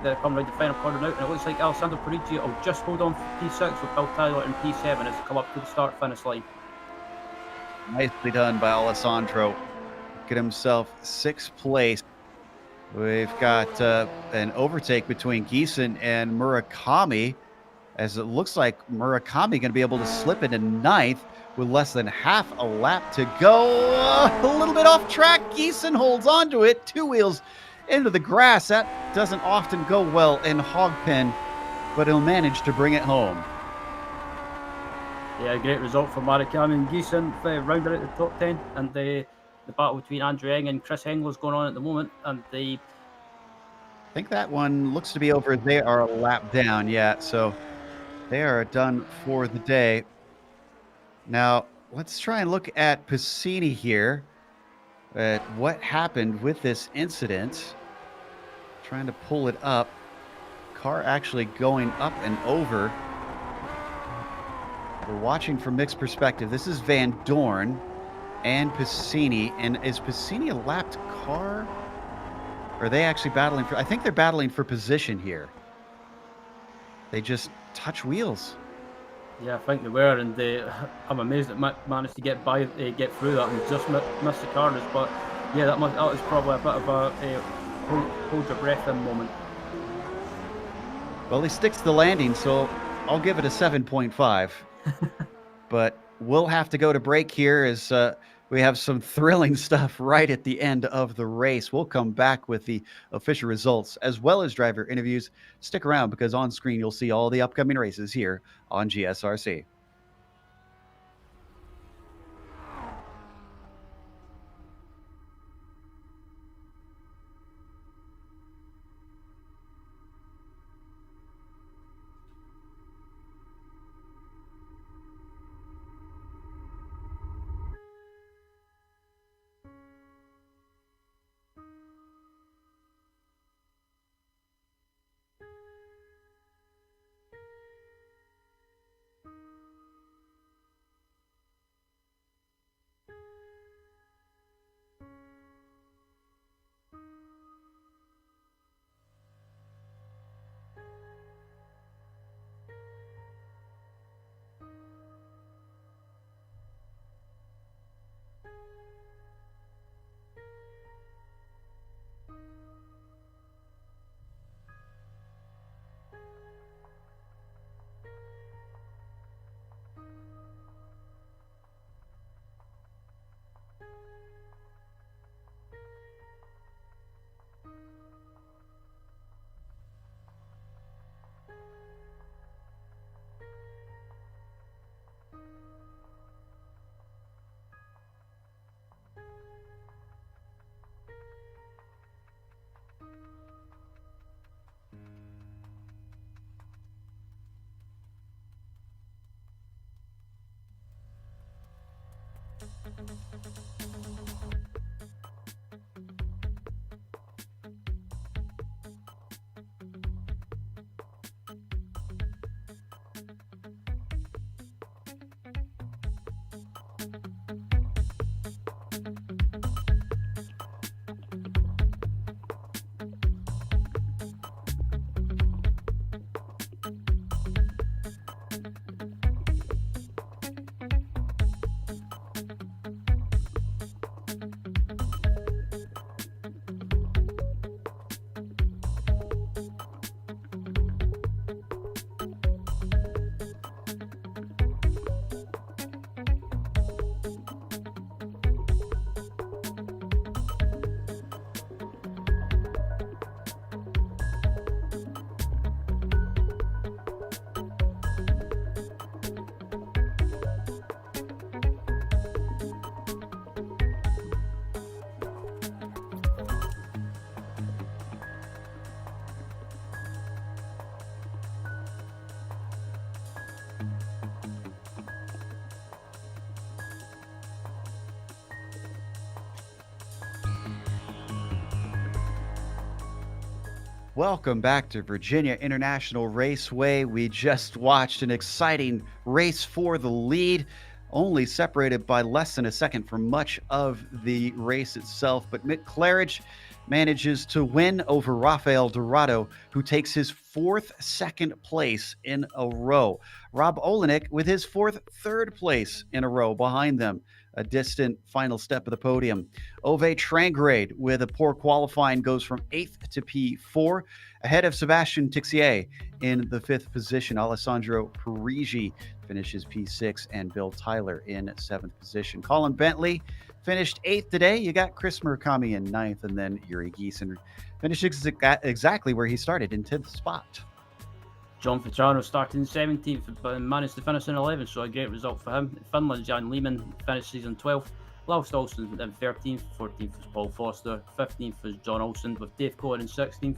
They're coming round the final corner now, and it looks like Alessandro Parigi will just hold on for P6 with Bill Tyler in P7 as they come up to the start-finish line. Nicely done by Alessandro. Get himself sixth place. We've got an overtake between Gieson and Murakami, as it looks like Murakami going to be able to slip into ninth with less than half a lap to go. A little bit off track. Gieson holds on to it. Two wheels into the grass. That doesn't often go well in Hogpen, but he'll manage to bring it home. Yeah, great result for Murakami and Gieson. Rounded out the top 10, and the battle between Andrew Eng and Chris Hengel is going on at the moment. And I think that one looks to be over. They are a lap down, yeah. So they are done for the day. Now, let's try and look at Passini here. At what happened with this incident. Trying to pull it up. Car actually going up and over. We're watching from Mick's perspective. This is Van Dorn and Passini. And is Passini a lapped car? Or are they actually battling for... I think they're battling for position here. They just touch wheels. Yeah, I think they were, and I'm amazed that Mick managed to get through that and just missed the corners. But yeah, that was probably a bit of a hold your breath in moment. Well, he sticks to the landing, so I'll give it a 7.5. But we'll have to go to break here as we have some thrilling stuff right at the end of the race. We'll come back with the official results as well as driver interviews. Stick around because on screen you'll see all the upcoming races here on GSRC. Welcome back to Virginia International Raceway. We just watched an exciting race for the lead, only separated by less than a second for much of the race itself. But Mick Claridge manages to win over Rafael Dorado, who takes his fourth second place in a row. Rob Olenek with his fourth third place in a row behind them, a distant final step of the podium. Ove Trangrade with a poor qualifying goes from 8th to P4, ahead of Sebastian Tixier in the 5th position. Alessandro Parigi finishes P6 and Bill Tyler in 7th position. Colin Bentley finished 8th today. You got Chris Murakami in 9th, and then Yuri Giesen finishes exactly where he started, in 10th spot. John Fittrano started in 17th but managed to finish in 11th, so a great result for him. In Finland, Jan Lehmann finishes in 12th. Lars Olsen in 13th. 14th was Paul Foster. 15th was John Olsen with Dave Cohen in 16th.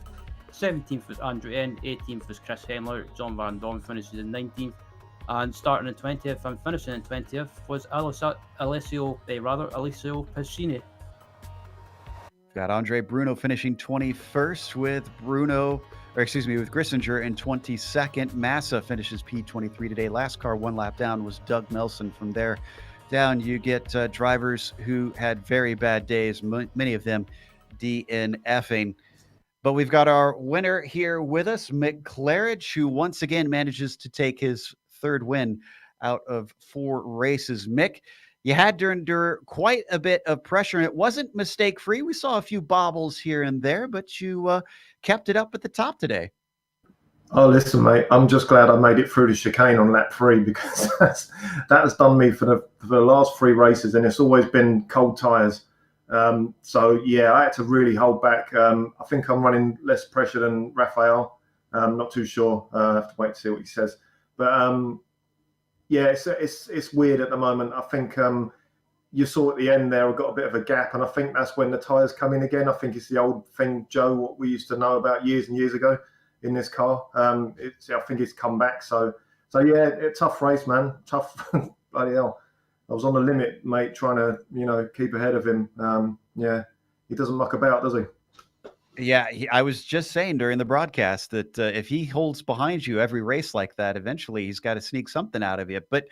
17th was Andrew N. 18th was Chris Hemler. John Van Dorn finishes in 19th. And starting in 20th and finishing in 20th was Alessio Piscini. Got Andre Bruno finishing 21st with with Grissinger in 22nd. Massa finishes P23 today. Last car one lap down was Doug Nelson. From there down, you get drivers who had very bad days, many of them DNFing. But we've got our winner here with us, Mick Claridge, who once again manages to take his third win out of 4 races. Mick, you had to endure quite a bit of pressure, and it wasn't mistake-free. We saw a few bobbles here and there, but you kept it up at the top today. Oh, listen, mate, I'm just glad I made it through the chicane on lap 3, because that has done me for the last 3 races, and it's always been cold tyres. So, yeah, I had to really hold back. I think I'm running less pressure than Rafael. I'm not too sure. I have to wait to see what he says. But, yeah, it's weird at the moment. I think you saw at the end there, I've got a bit of a gap, and I think that's when the tyres come in again. I think it's the old thing, Joe, what we used to know about years and years ago in this car. I think it's come back. So yeah, tough race, man. Tough, bloody hell. I was on the limit, mate, trying to, keep ahead of him. Yeah, he doesn't muck about, does he? Yeah, I was just saying during the broadcast that if he holds behind you every race like that, eventually he's got to sneak something out of you. But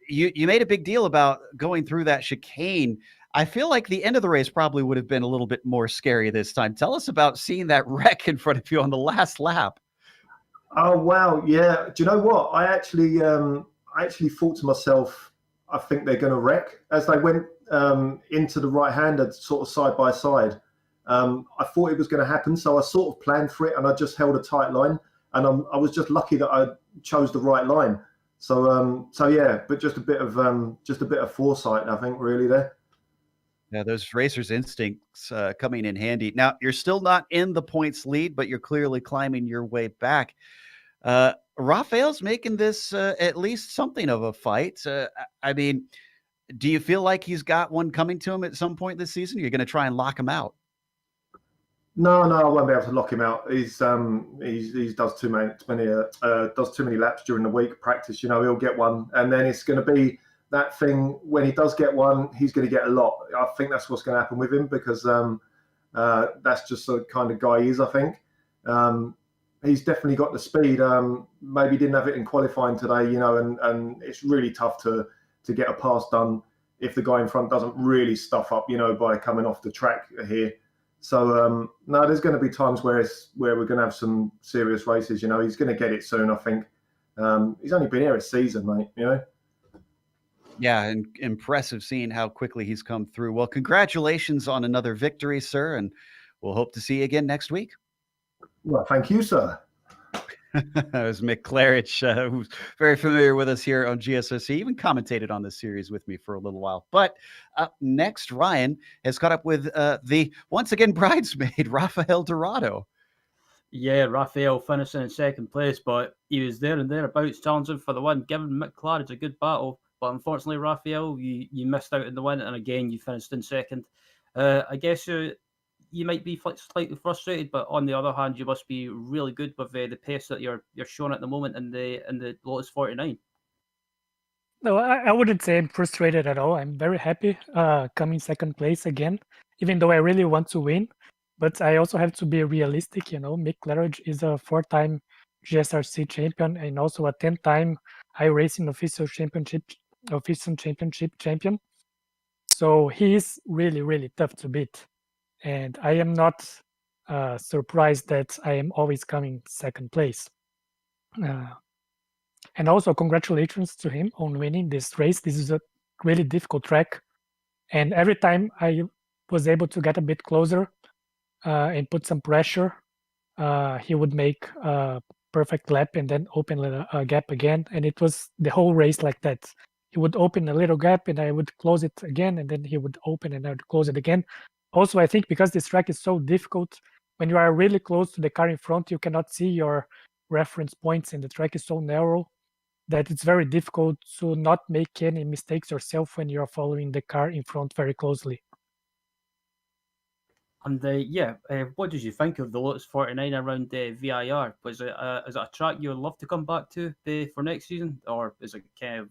you made a big deal about going through that chicane. I feel like the end of the race probably would have been a little bit more scary this time. Tell us about seeing that wreck in front of you on the last lap. Oh, wow. Yeah. Do you know what? I actually thought to myself, I think they're going to wreck. As they went into the right-hander sort of side by side, I thought it was going to happen. So I sort of planned for it, and I just held a tight line. And I was just lucky that I chose the right line. So yeah, but just a bit of foresight, I think, really there. Yeah, those racers' instincts coming in handy. Now, you're still not in the points lead, but you're clearly climbing your way back. Rafael's making this at least something of a fight. I mean, do you feel like he's got one coming to him at some point this season? You're going to try and lock him out? No, I won't be able to lock him out. He's does too many laps during the week practice. He'll get one, and then it's going to be that thing when he does get one, he's going to get a lot. I think that's what's going to happen with him because that's just the kind of guy he is. I think he's definitely got the speed. Maybe didn't have it in qualifying today, and it's really tough to get a pass done if the guy in front doesn't really stuff up, by coming off the track here. So no, there's going to be times where we're going to have some serious races. He's going to get it soon. I think he's only been here a season, mate. Yeah, and impressive seeing how quickly he's come through. Well, congratulations on another victory, sir, and we'll hope to see you again next week. Well, thank you, sir. That was Mick Claridge, who's very familiar with us here on GSRC, even commentated on this series with me for a little while. But up next, Ryan has caught up with the, once again, bridesmaid, Rafael Dorado. Yeah, Rafael finishing in second place, but he was there and thereabouts challenging for the win, giving Mick Claridge a good battle. But unfortunately, Rafael, you missed out in the win, and again, you finished in second. I guess you might be slightly frustrated, but on the other hand, you must be really good with the pace that you're showing at the moment in the Lotus 49. No, I wouldn't say I'm frustrated at all. I'm very happy coming second place again, even though I really want to win. But I also have to be realistic. Mick Claridge is a 4-time GSRC champion and also a 10-time iRacing official championship champion. So he is really, really tough to beat. And I am not surprised that I am always coming second place. And also congratulations to him on winning this race. This is a really difficult track. And every time I was able to get a bit closer and put some pressure, he would make a perfect lap and then open a gap again. And it was the whole race like that. He would open a little gap and I would close it again, and then he would open and I would close it again. Also, I think because this track is so difficult, when you are really close to the car in front, you cannot see your reference points, and the track is so narrow that it's very difficult to not make any mistakes yourself when you're following the car in front very closely. And what did you think of the Lotus 49 around VIR? Is it a track you would love to come back to for next season, or is it kind of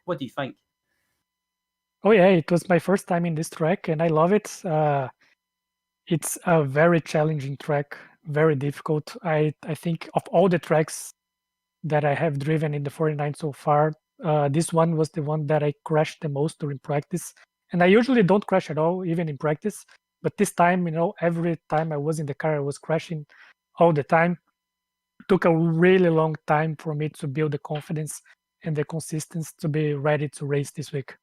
what do you think? Oh yeah, it was my first time in this track and I love it. It's a very challenging track, very difficult. I think of all the tracks that I have driven in the 49 so far, this one was the one that I crashed the most during practice. And I usually don't crash at all, even in practice. But this time, every time I was in the car, I was crashing all the time. It took a really long time for me to build the confidence and the consistency to be ready to race this week.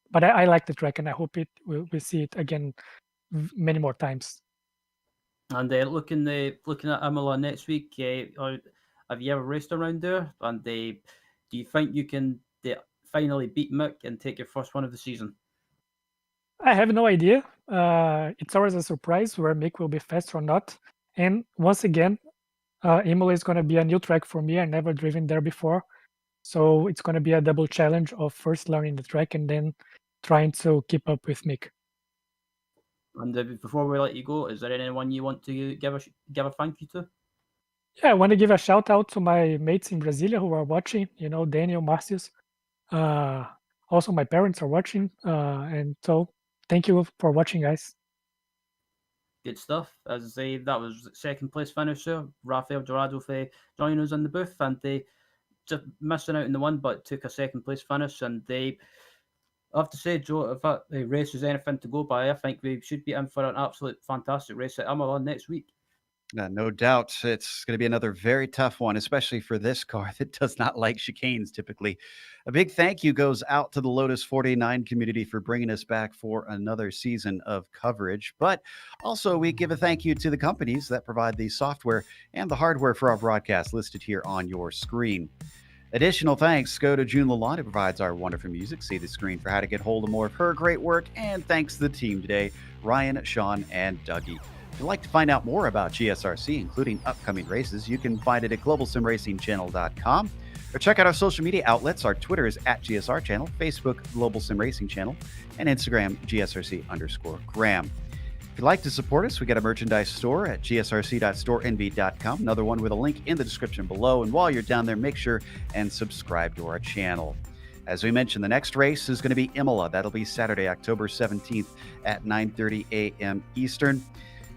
But I like the track, and I hope we'll see it again many more times. And looking at Imola next week, have you ever raced around there? And do you think you can finally beat Mick and take your first one of the season? I have no idea. It's always a surprise where Mick will be fast or not. And once again, Imola is going to be a new track for me. I've never driven there before. So it's going to be a double challenge of first learning the track and then trying to keep up with Mick. And before we let you go, is there anyone you want to give a thank you to? Yeah, I want to give a shout out to my mates in Brasilia who are watching, Daniel, Marcius. Also, my parents are watching. And so thank you for watching, guys. Good stuff. As I say, that was second place finisher, Rafael Dorado, for joining us in the booth. And they just missing out in the one, but took a second place finish. And I have to say, Joe, if that race is anything to go by, I think we should be in for an absolute fantastic race at Imola next week. No doubt it's going to be another very tough one, especially for this car that does not like chicanes typically. A big thank you goes out to the Lotus 49 community for bringing us back for another season of coverage. But also we give a thank you to the companies that provide the software and the hardware for our broadcast listed here on your screen. Additional thanks go to June Lalonde, who provides our wonderful music. See the screen for how to get hold of more of her great work. And thanks to the team today, Ryan, Sean, and Dougie. If you'd like to find out more about GSRC, including upcoming races, you can find it at globalsimracingchannel.com or check out our social media outlets. Our Twitter is at GSR Channel, Facebook Global Sim Racing Channel, and Instagram GSRC_Graham. If you'd like to support us, we got a merchandise store at gsrc.storenv.com. Another one with a link in the description below. And while you're down there, make sure and subscribe to our channel. As we mentioned, the next race is going to be Imola. That'll be Saturday, October 17th at 9:30 a.m. Eastern.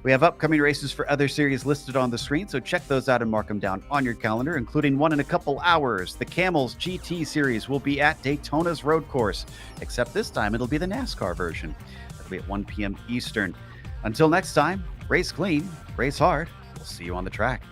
We have upcoming races for other series listed on the screen, so check those out and mark them down on your calendar, including one in a couple hours. The Camels GT Series will be at Daytona's road course, except this time it'll be the NASCAR version. That'll be at 1 p.m. Eastern. Until next time, race clean, race hard. We'll see you on the track.